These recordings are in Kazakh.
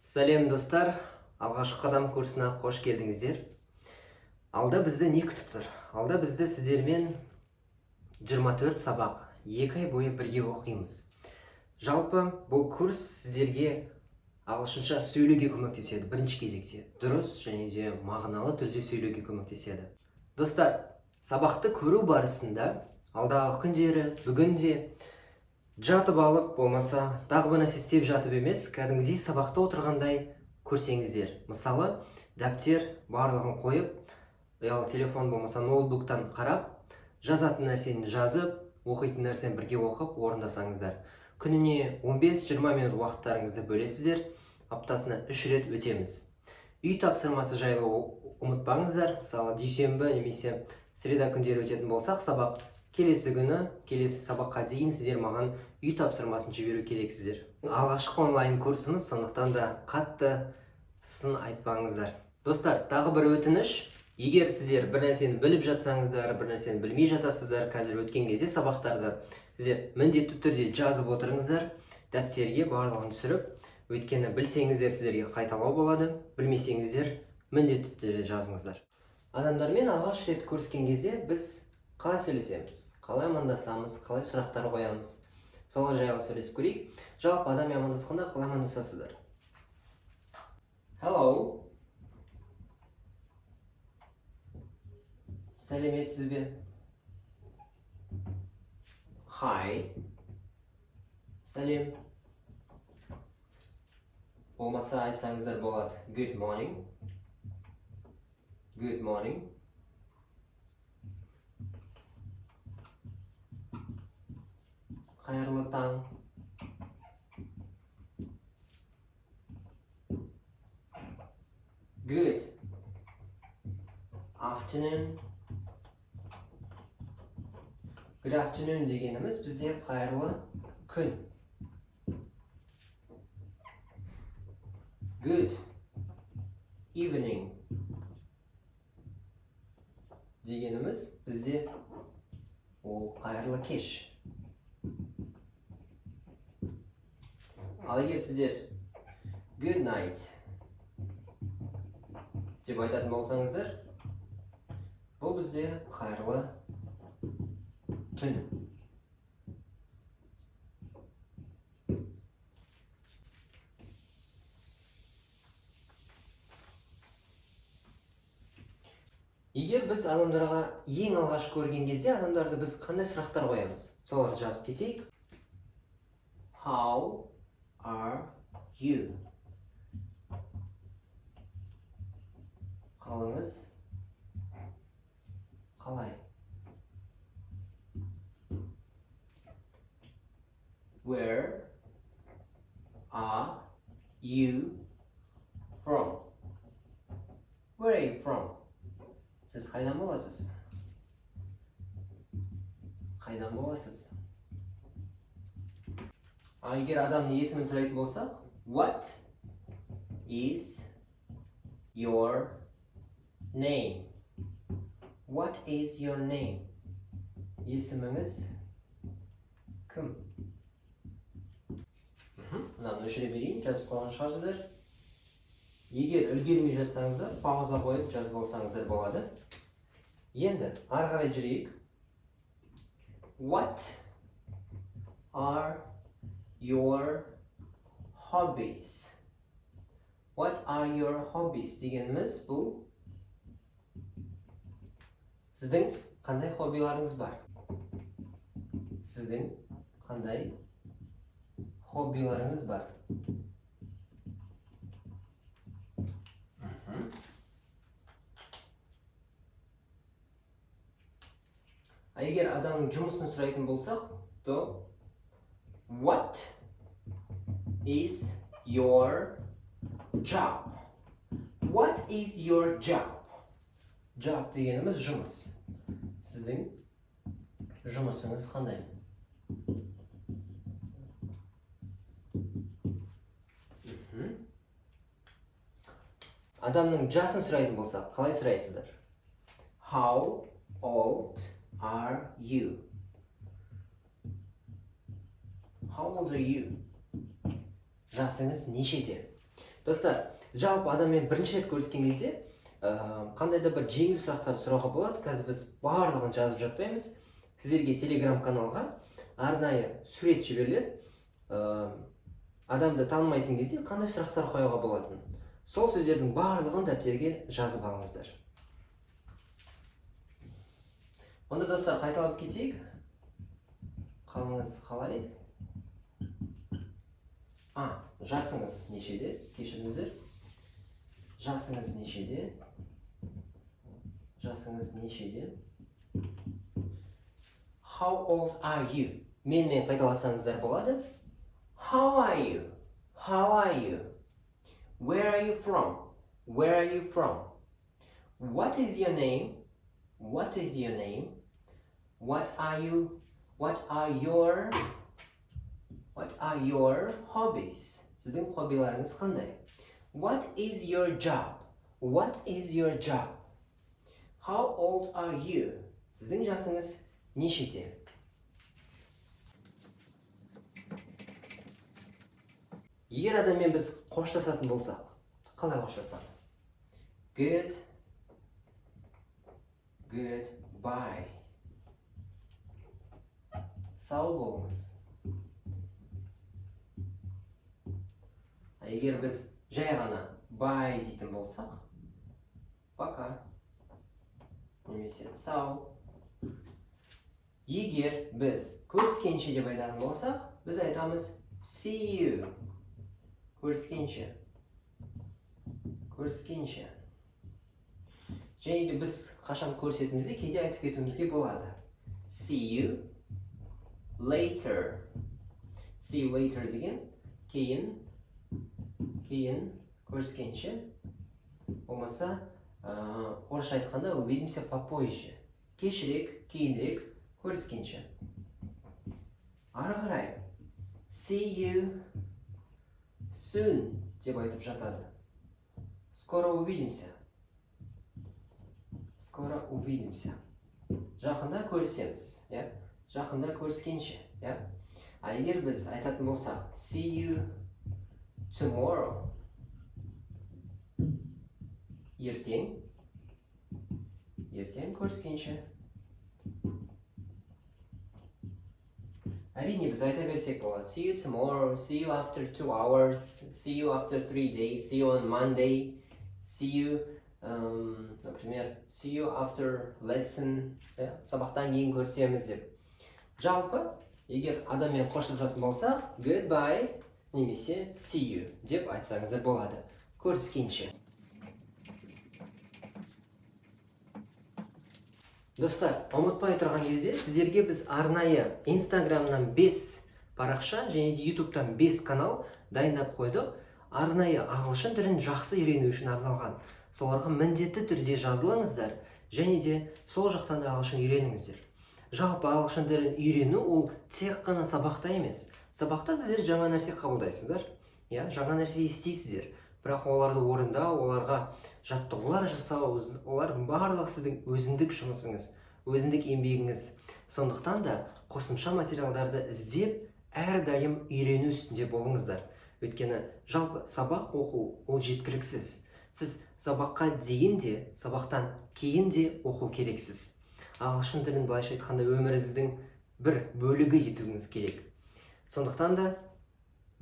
Сәлем достар, алғашқы қадам курсына қош келдіңіздер. Алда бізді не күтіп тұр? Алда бізді сіздермен 24 сабақ, 2 ай бойы бірге оқимыз. Жалпы бұл курс сіздерге ағылшынша сөйлеуге көмектеседі бірінші кезекте. Дұрыс және де мағыналы түрде сөйлеуге көмектеседі. Достар, сабақты көру барысында алдағы күндері, бүгінде жатып алып, болмаса тағы бір нәрсе істеп жатып емес, кәдімгідей сабақта отырғандай көрсеңіздер. Мысалы, дәптер барлығын қойып, ұялы телефон болмаса ноутбуктан қарап, жазатын нәрсені жазып, оқитын нәрсені бірге оқып орындасаңыздар. Күніне 15-20 минут уақыттарыңызды бөлесіздер, аптасына 3 рет өтеміз. Үй тапсырмасы жайлы ұмытпаңыздар. Мысалы, дүйсенбі немесе среда күндері өтетін болсақ, сабақ келесі күні, келесі сабаққа дейін сіздер маған үй тапсырмасын жіберу керексіздер. Алғашқы онлайн курсымыз, сондықтан да қатты сын айтпаңыздар. Достар, тағы бір өтініш. Егер сіздер бір нәрсені біліп жатсаңыздар, бір нәрсені білмей жатасыздар, қазір өткен кезде сабақтарды сіздер міндетті түрде жазып отырыңыздар, дәптерге барлығын түсіріп, өйткені білсеңіздер сіздерге қайталау болады, білмесеңіздер міндетті түрде жазыңыздар. Адамдармен алғаш рет көріскен кезде біз қалай сөйлесеміз, қалай амандасамыз, қалай сұрақтар қоямыз, солар жайлы сөйлесіп көрейік. Жалпы адаммен амандасқанда қалай амандасасыздар? Hello. Сәлеметсіз бе? Hi. Сәлем. Болмаса айтсаңыздар болады. Good morning. Good morning. Қайырлы таң. Good afternoon. Good afternoon дегеніміз бізде қайырлы күн. Good evening дегеніміз бізде ол қайырлы кеш. Ал егер сіздер good night деп айтатын болсаңыздар, бұл бізде қайырлы түн. Егер біз адамдарға ең алғаш көрген кезде адамдарды біз қандай сұрақтар қоямыз? Соларды жазып кетейік. How are you? Қалыңыз қалай? Where are you from? Where are you from? Сіз қайдан боласыз? Қайдан боласыз? Егер адамның есімін сұрайтын болсақ, what is your name? What is your name? Есіміңіз кім? Мынаны өшіре берейін, жазып қойған шығарсыздар. Егер үлгермей жатсаңыздар, пауза қойып жазып алсаңыздар болады. Енді ары қарай жүрейік. What are your hobbies? What are your hobbies дегеніміз бұл сіздің қандай хоббиларыңыз бар? Сіздің қандай хоббиларыңыз бар? Егер адамның жұмысын сұрайтын болсақ, то what is your job? What is your job? Job дегеніміз жұмыс. Сіздің жұмысыңыз қандай? Адамның жасын сұрайтын болсақ, қалай сұрайсыздар? How old are you? How old are you? Жасыңыз нешеде? Достар, жалпы адаммен бірінші рет көріскен кезде қандай да бір жеңіл сұрақтарды сұрауға болады. Қазір біз барлығын жазып жатпаймыз. Сіздерге телеграм каналға арнайы сурет жіберіледі. Адамды танымайтын кезде қандай сұрақтар қоюға болатын. Сол сөздердің барлығын дәптерге жазып алыңыздар. Онда достар, қайталап кетейік. Қалыңыз қалай? Жасыңыз нешеде? Кешіріңіздер. Жасыңыз нешеде? Жасыңыз нешеде? How old are you? Менімен қайталасаңыздар болады. How are you? How are you? Where are you from? Where are you from? What is your name? What is your name? What are your hobbies? Сіздің хоббиларыңыз қандай? What is your job? What is your job? How old are you? Сіздің жасыңыз нешеде? Егер адаммен біз қоштасатын болсақ, қалай қоштасамыз? Goodbye. Сау болыңыз. Егер біз жай ғана bye дейтін болсақ, пока. Немесе сау. Егер біз көріскенше деп айтатын болсақ, біз айтамыз see you. Көріскенше. Және де біз қашан көрсетімізде кейде айтып кетуімізге болады. See you later. See you later деген кейін көріскенше. Болмаса, орысша айтқанда увидимся попозже. Кешірек, кейінірек көріскенше. Ары қарай. See you soon деп айтып жатады. Скоро увидимся. Жақында көрісеміз. Жақында көріскенше. А егер біз айтатын болсақ, see you tomorrow. Ертең көріскенше. Әрине біз айта берсек болады. See you tomorrow, see you after 2 hours, see you after 3 days, see you on Monday, see you, например, see you after lesson, сабақтан кейін көрсеміз деп. Жалпы, егер адаммен қоштасатын болсақ, goodbye, немесе see you деп айтсаңыздар болады. Көріскенше. Достар, ұмытпай тұрған кезде сіздерге біз арнайы Инстаграмнан 5 парақша және де Ютубтан 5 канал дайындап қойдық. Арнайы ағылшын тілін жақсы үйрену үшін арналған. Соларға міндетті түрде жазылыңыздар және де сол жақтан да ағылшын үйреніңіздер. Жалпы ағылшын тілін үйрену ол тек қана сабақта емес. Сабақта сіздер жаңа нәрсе қабылдайсыздар, жаңа нәрсе естисіздер. Бірақ оларды орындау, оларға жаттығулар жасау, олар барлық сіздің өзіндік жұмысыңыз, өзіндік еңбегіңіз. Сондықтан да қосымша материалдарды іздеп, әрдайым үйрену үстінде болыңыздар. Өйткені жалпы сабақ оқу ол жеткіліксіз. Сіз сабаққа дейін де, сабақтан кейін де оқу керексіз. Ағылшын тілін былайша айтқанда өміріңіздің бір бөлігі етуіңіз керек. Сондықтан да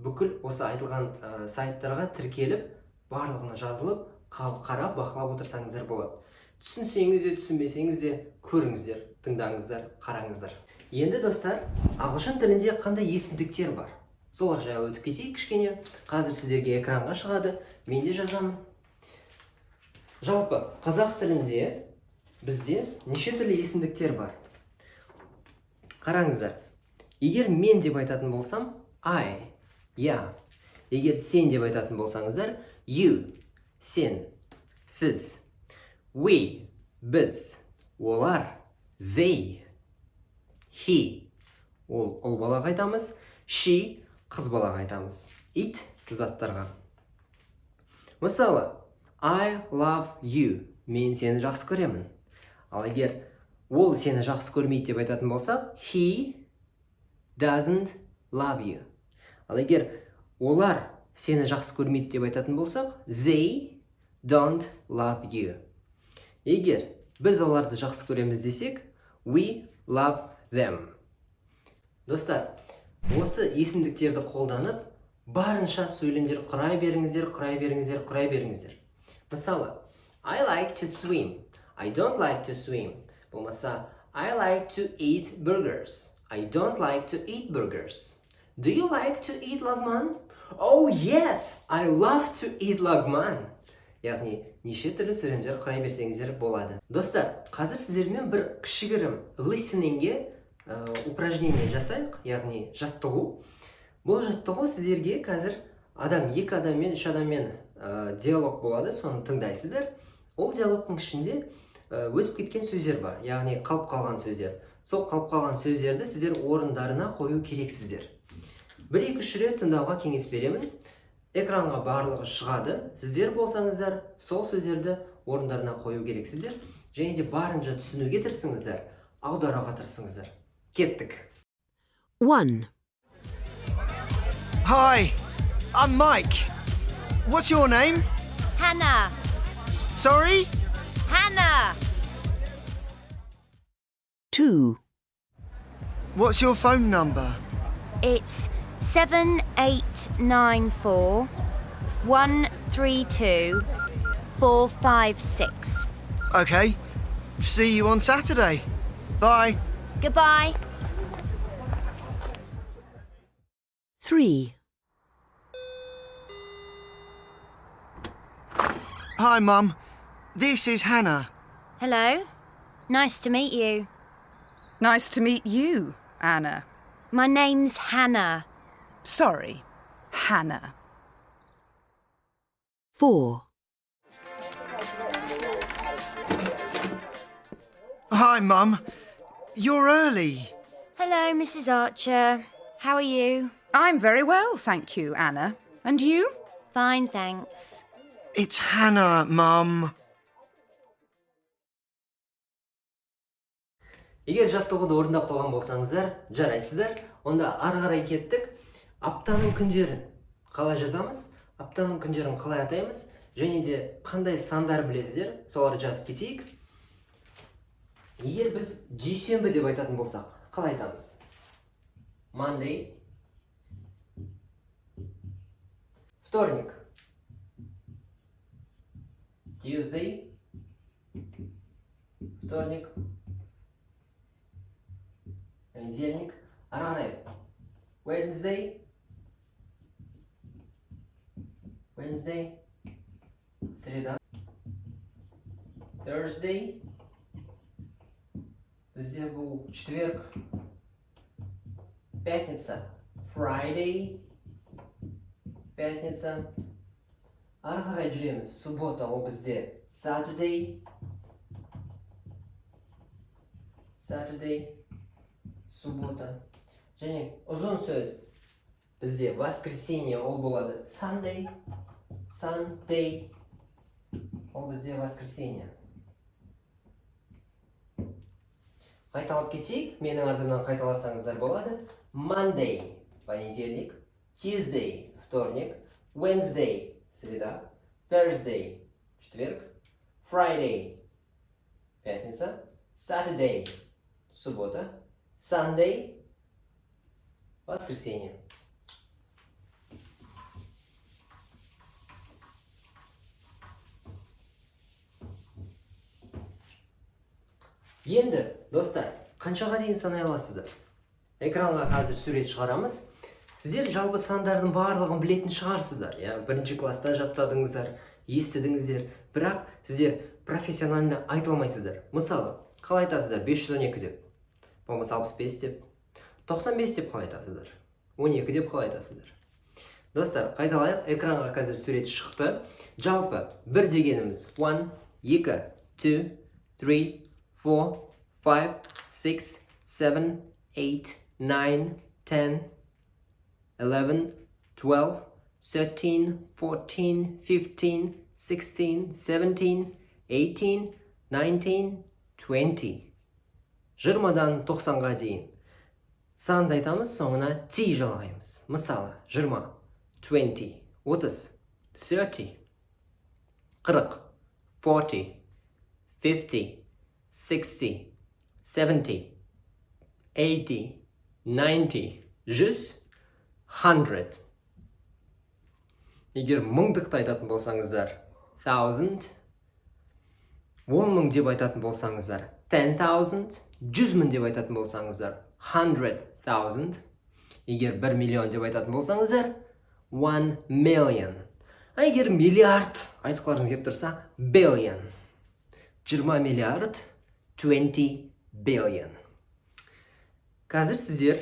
бүкіл осы айтылған сайттарға тіркеліп, барлығына жазылып, қарап, бақылап отырсаңыздар болады. Түсінсеңіз де, түсінбесеңіз де, көріңіздер, тыңдаңыздар, қараңыздар. Енді достар, ағылшын тілінде қандай есімдіктер бар? Солар жайлы өтіп кетейік кішкене. Қазір сіздерге экранға шығады, мен де жазамын. Жалпы, қазақ тілінде бізде неше түрлі есімдіктер бар? Қараңыздар. Егер мен деп айтатын болсам, I, Егер сен деп айтатын болсаңыздар, you, сен, сіз, we, біз, олар, they, he, ол ұл балаға айтамыз, she, қыз балаға айтамыз, it, заттарға. Мысалы, I love you, мен сені жақсы көремін. Ал егер ол сені жақсы көрмейді деп айтатын болсақ, he doesn't love you. Ал егер олар сені жақсы көрмейді деп айтатын болсақ, they don't love you. Егер біз оларды жақсы көреміз десек, we love them. Достар, осы есімдіктерді қолданып, барынша сөйлемдер құрай беріңіздер. Мысалы, I like to swim. I don't like to swim. Болмаса, I like to eat burgers. I don't like to eat burgers. Do you like to eat лагман? Oh yes, I love to eat лагман. Яғни, неше түрлі сөйлемдер құрай берсеңіздер болады. Достар, қазір сіздермен бір кішігірім listeningге упражнение жасайық, яғни жаттығу. Бұл жаттығу сіздерге қазір екі адаммен, үш адаммен диалог болады, соны тыңдайсыздар. Ол диалогтың ішінде өтіп кеткен сөздер бар, яғни қалып қалған сөздер. Сол қалып қалған сөздерді сіздер орындарына қою керексіздер. Бір-екі рет тыңдауға кеңес беремін. Экранға барлығы шығады. Сіздер болсаңыздар, сол сөздерді орындарына қою керексіздер. Және де барынша түсінуге тырысыңыздар, аударуға тырысыңыздар. Кеттік. 1. Hi, I'm Mike. What's your name? Hannah. Sorry? Hannah. 2. What's your phone number? It's 7894 132 456. Okay. See you on Saturday. Bye. Goodbye. 3. Hi, Mum. This is Hannah. Hello. Nice to meet you. Nice to meet you, Anna. My name's Hannah. Sorry, Hannah. 4. Hi, Mum. You're early. Hello, Mrs. Archer. How are you? I'm very well, thank you, Anna. And you? Fine, thanks. It's Hannah, Mum. Егер жаттығуды орындап қойған болсаңыздар, жарайсыздар. Онда ары қарай кеттік. Аптаның күндерін қалай жазамыз? Аптаның күндерін қалай атаймыз? Және де қандай сандар білесіздер? Соларды жазып кетейік. Егер біз дүйсенбі деп айтатын болсақ, қалай айтамыз? Monday. Вторник. Tuesday. Вторник. Понедельник. Ары қарай. Wednesday. Среда. Thursday. Бізде бұл четверг. Пятница. Friday. Пятница. Ары қарай жүреміз. Суббота ол бізде Saturday. Суббота. Және ұзын сөз бізде воскресенье ол болады Sunday. Ол бізде воскресенье. Қайталап кетейік, менің артымнан қайталасаңыздар болады. Monday понедельник, Tuesday вторник, Wednesday среда, Thursday четверг, Friday пятница, Saturday суббота, Sunday воскресенье. Енді, достар, қаншаға дейін санай аласыздар? Экранға қазір сурет шығарамыз. Сіздер жалпы сандардың барлығын білетін шығарсыздар. Бірінші класста жаттадыңыздар, естідіңіздер, бірақ сіздер профессионально айта алмайсыздар. Мысалы, қалай айтасыздар? 512 деп, болмаса 65 деп, 95 деп қалай айтасыздар? 12 деп қалай айтасыздар? Достар, қайталайық, экранға қазір сурет шықты. Жалпы, бір дегеніміз 1, 2, 2, 3, 4, 5, 6, 7, 8, 9, 10, 11, 12, 13, 14, 15, 16, 17, 18, 19, 20. 20-дан 90-ға дейін. Санды айтамыз, соңына T жалғаймыз. Мысалы, 20, 20, 30, 30, 40, 40, 50, 60, 70, 80, 90, 100, 100. Егер мыңдықты айтатын болсаңыздар, 1000, 10.000 деп айтатын болсаңыздар, 10,000, 100.000 деп айтатын болсаңыздар, 100,000. Егер 1 миллион деп айтатын болсаңыздар, 1 million. Егер миллиард айтқыларыңыз келіп тұрса, billion. 20 миллиард, 20 billion. Қазір сіздер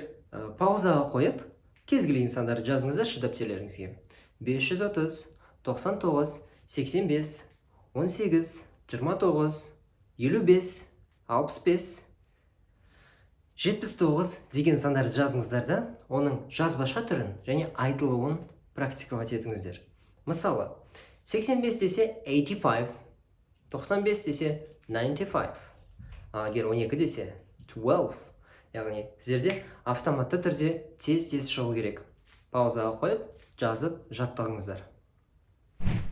паузаға қойып, кез келген сандарды жазыңыздаршы дәптерлеріңізге. 530, 99, 85, 18, 29, 55, 65, 79 деген сандарды жазыңыздар да, оның жазбаша түрін және айтылуын практикалать етіңіздер. Мысалы, 85 десе 85, 95 десе 95, ал егер 12 десе 12. Яғни, сіздерде автоматты түрде тез-тез шығу керек. Паузаға қойып, жазып, жаттығыңыздар.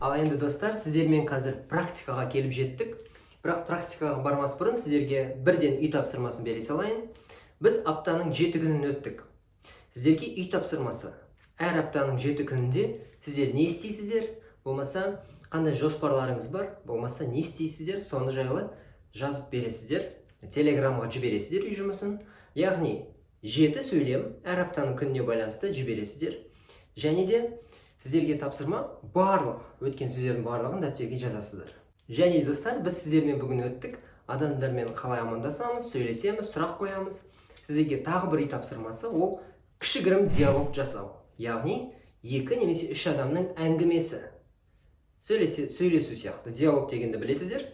Ал енді достар, сіздермен қазір практикаға келіп жеттік. Бірақ практикаға бармас бұрын сіздерге бірден үй тапсырмасын бере салайын. Біз аптаның 7 күнін өттік. Сіздерге үй тапсырмасы. Әр аптаның 7 күнінде сіздер не істейсіздер? Болмаса, қандай жоспарларыңыз бар? Болмаса, не істейсіздер? Соны жайлы жазып бересіздер. Телеграмға жібересіздер үй жұмысын. Яғни, 7 сөйлем әр аптаның күніне байланысты жібересіздер. Және де сіздерге тапсырма барлық, өткен сөздердің барлығын дәптерге жазасыздар. Және достар, біз сіздермен бүгін өттік. Адамдармен қалай амандасамыз, сөйлесеміз, сұрақ қоямыз. Сіздерге тағы бір үй тапсырмасы, ол кішігірім диалог жасау. Яғни, 2 немесе 3 адамның әңгімесі. Сөйлесу сияқты. Диалог дегенді білесіздер.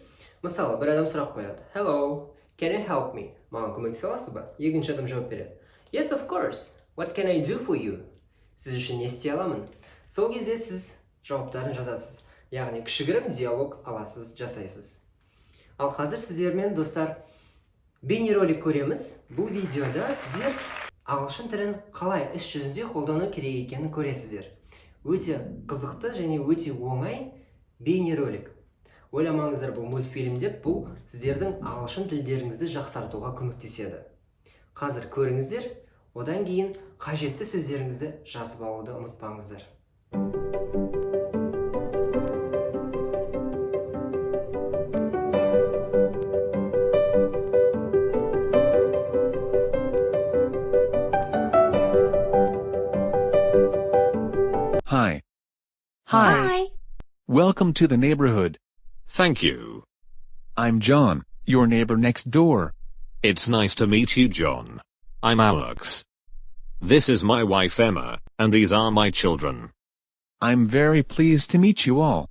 Мысалы, бір адам сұрақ қояды. Hello, can you help me? Маған көмектесе аласыз ба? Екінші адам жауап береді. Yes, of course. What can I do for you? Сіз үшін не істей аламын? Сол кезде сіз жауаптарын жазасыз. Яғни, кішігірім диалог аласыз, жасайсыз. Ал қазір сіздермен, достар, бейнеролик көреміз. Бұл видеода сіздер ағылшын тілін қалай іс жүзінде қолдану керек екенін көресіздер. Өте қызықты және өте оңай бейнеролик. Ойламаңыздар, бұл мультфильм деп, бұл сіздердің ағылшын тілдеріңізді жақсартуға көмектеседі. Қазір көріңіздер, одан кейін қажетті сөздеріңізді жазып алуды ұмытпаңыздар. Hi. Hi. Welcome to the neighborhood. Thank you. I'm John, your neighbor next door. It's nice to meet you, John. I'm Alex. This is my wife Emma, and these are my children. I'm very pleased to meet you all.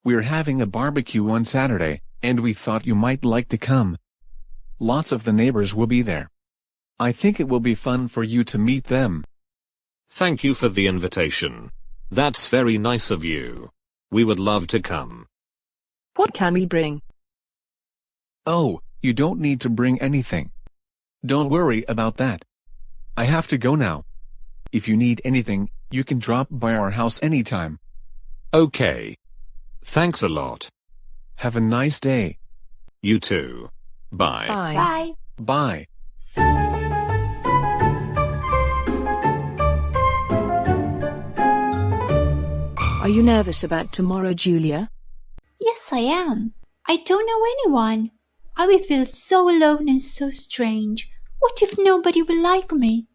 We're having a barbecue on Saturday, and we thought you might like to come. Lots of the neighbors will be there. I think it will be fun for you to meet them. Thank you for the invitation. That's very nice of you. We would love to come. What can we bring? Oh, you don't need to bring anything. Don't worry about that. I have to go now. If you need anything, you can drop by our house anytime. Okay. Thanks a lot. Have a nice day. You too. Bye. Bye. Bye. Are you nervous about tomorrow, Julia? Yes, I am. I don't know anyone. I will feel so alone and so strange. What if nobody will like me?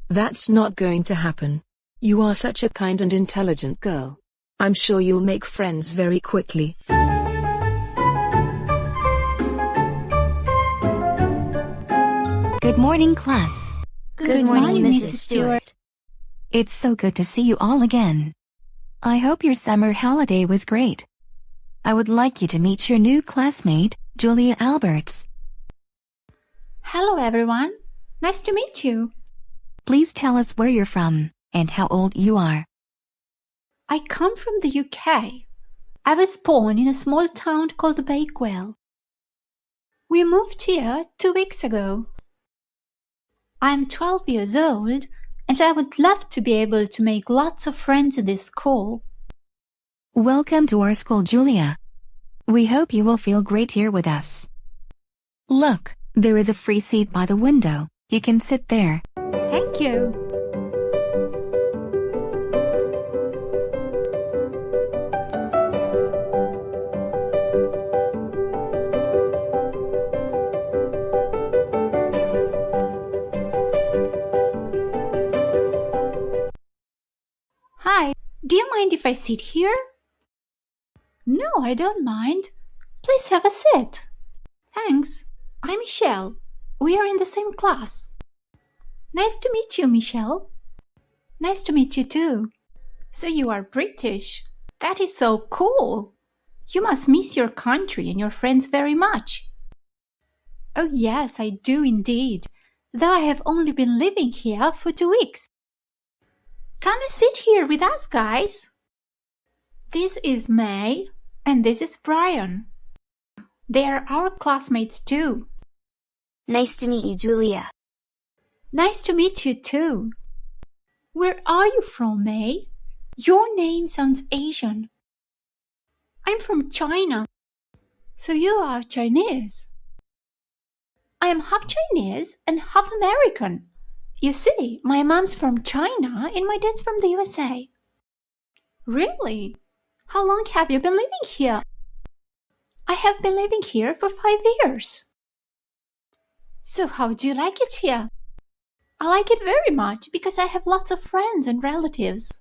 That's not going to happen. You are such a kind and intelligent girl. I'm sure you'll make friends very quickly. Good morning, class. Good morning, Mrs. Stewart. It's so good to see you all again. I hope your summer holiday was great. I would like you to meet your new classmate, Julia Alberts. Hello, everyone. Nice to meet you. Please tell us where you're from and how old you are. I come from the UK. I was born in a small town called Bakewell. We moved here 2 weeks ago. I'm 12 years old and I would love to be able to make lots of friends in this school. Welcome to our school, Julia. We hope you will feel great here with us. Look, there is a free seat by the window. You can sit there. Thank you. Hi, do you mind if I sit here? No, I don't mind. Please have a seat. Thanks. I'm Michelle. We are in the same class. Nice to meet you, Michelle. Nice to meet you too. So you are British. That is so cool. You must miss your country and your friends very much. Oh yes, I do indeed, though I have only been living here for 2 weeks. Come and sit here with us, guys. This is May, and this is Brian. They are our classmates too. Nice to meet you, Julia. Nice to meet you too. Where are you from, May? Your name sounds Asian. I'm from China. So you are Chinese. I am half Chinese and half American. You see, my mom's from China and my dad's from the USA. Really? How long have you been living here? I have been living here for 5 years. So how do you like it here? I like it very much because I have lots of friends and relatives.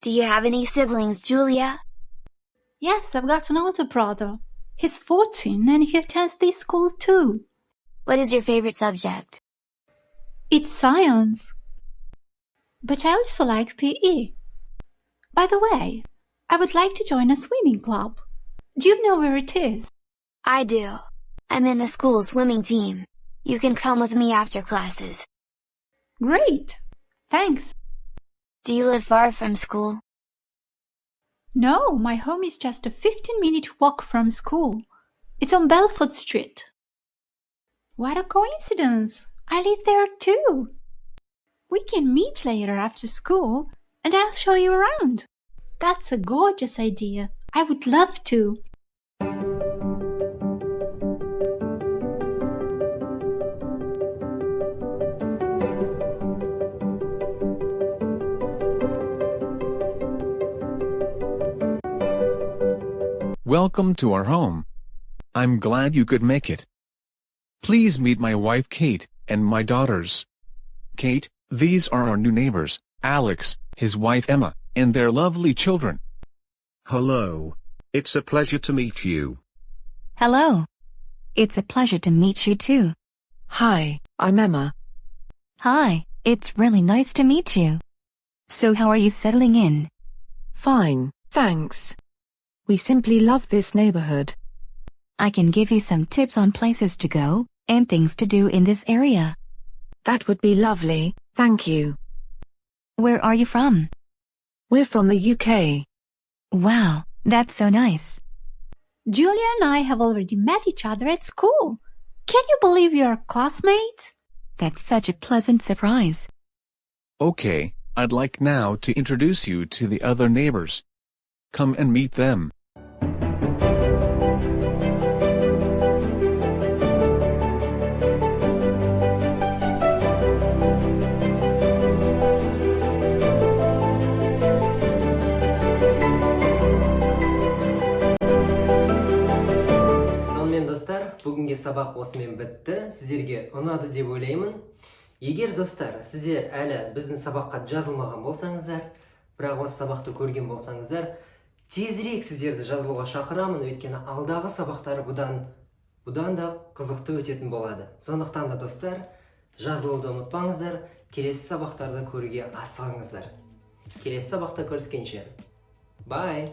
Do you have any siblings, Julia? Yes, I've got an older brother. He's 14 and he attends this school too. What is your favorite subject? It's science. But I also like PE. By the way, I would like to join a swimming club. Do you know where it is? I do. I'm in the school swimming team. You can come with me after classes. Great. Thanks. Do you live far from school? No, my home is just a 15-minute walk from school. It's on Belford Street. What a coincidence! I live there too. We can meet later after school and I'll show you around. That's a gorgeous idea. I would love to. Welcome to our home. I'm glad you could make it. Please meet my wife Kate, and my daughters. Kate, these are our new neighbors, Alex, his wife Emma, and their lovely children. Hello. It's a pleasure to meet you. Hello. It's a pleasure to meet you too. Hi, I'm Emma. Hi, it's really nice to meet you. So how are you settling in? Fine, thanks. We simply love this neighborhood. I can give you some tips on places to go and things to do in this area. That would be lovely, thank you. Where are you from? We're from the UK. Wow, that's so nice. Julia and I have already met each other at school. Can you believe we are classmates? That's such a pleasant surprise. Okay, I'd like now to introduce you to the other neighbors. Come and meet them. Достар, бүгінге сабақ осымен бітті. Сіздерге ұнады деп ойлаймын. Егер достар, сіздер әлі біздің сабаққа жазылмаған болсаңыздар, бірақ осы сабақты көрген болсаңыздар, тезірек сіздерді жазылуға шақырамын, өйткені алдағы сабақтар бұдан да қызықты өтетін болады. Сондықтан да достар, жазылуды ұмытпаңыздар, келесі сабақтарды көруге асығыңыздар. Келесі сабақта көріскенше. Bye!